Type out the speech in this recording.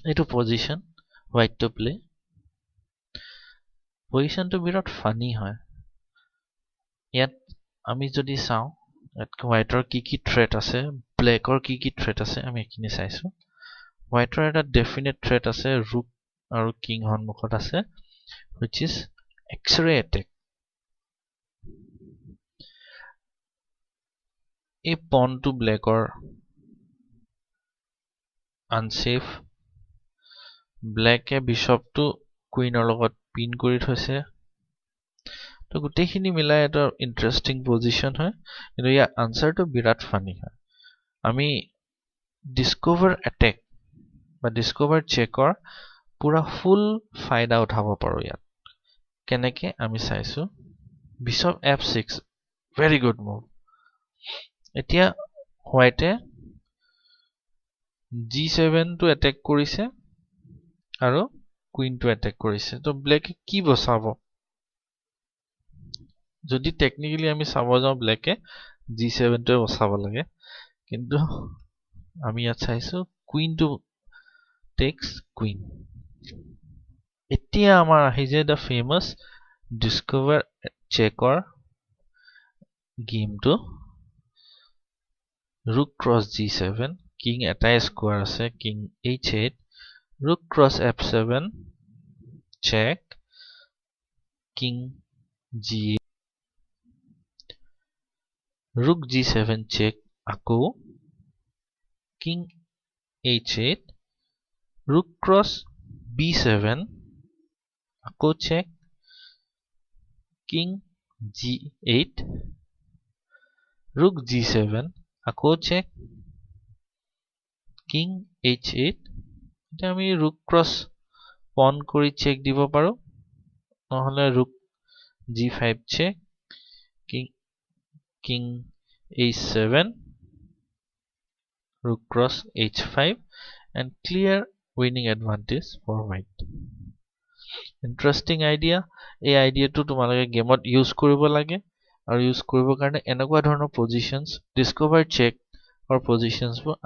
এইটো position white to play পজিশনটো বিৰাট ফানি হয় ইয়াত আমি যদি চাওঁ ইয়াত হোৱাইটৰ কি থ্ৰেট আছে ব্লেকৰ কি থ্ৰেট আছে আমি এখিনি চাইছো হোৱাইটৰ এটা ডেফিনেট থ্ৰেট আছে ৰুক আৰু কিং সন্মুখত আছে which is x-ray attack এই পনটো ব্লেকৰ আনসেফ ব্লেকে বিশপটো কুইনৰ লগত পিন কৰি থৈছে তো গোটেইখিনি মিলাই এটা ইন্টাৰেষ্টিং পজিশন হয় কিন্তু ইয়াৰ আনসাৰটো বিৰাট ফানি হয় আমি ডিসকভাৰ এটেক বা ডিসকভাৰ চেকৰ পুৰা ফুল ফায়দা উঠাব পাৰো ইয়াত কেনেকে আমি চাইছো bishop f6 very good move এতিয়া হোৱাইটে g7 টো এটেক কৰিছে আৰু কুইনটো এটেক কৰিছে তো ব্লেকে কি বচাব যদি টেকনিক্যালি আমি চাব যাওঁ ব্লেকে g7 টো বচাব লাগে কিন্তু আমি ইয়াত চাইছো কুইনটো টেক্স কুইন এতিয়া আমাৰ আহি যায় দা ফেমাস ডিসকভাৰ চেকৰ গেমটো ৰুক ক্ৰছ g7 কিং এটাই স্কোৱাৰ আছে king h8 rook cross f7 check king g8 rook g7 check আকৌ king h8 rook cross b7 আকৌ check king g8 rook g7 আকৌ চেক কিং h8 এতিয়া আমি ৰুক cross পন কৰি চেক দিব পাৰো নহলে rook g5 check king h7 rook cross h5 and clear winning advantage for white interesting idea এই আইডিয়াটো তোমালোকে গেমত ইউজ কৰিব লাগে আৰু ইউজ কৰিবৰ কাৰণে এনেকুৱা ধৰণৰ পজিশনছ ডিসকভাৰ চেক অৰ পজিশনছবোৰ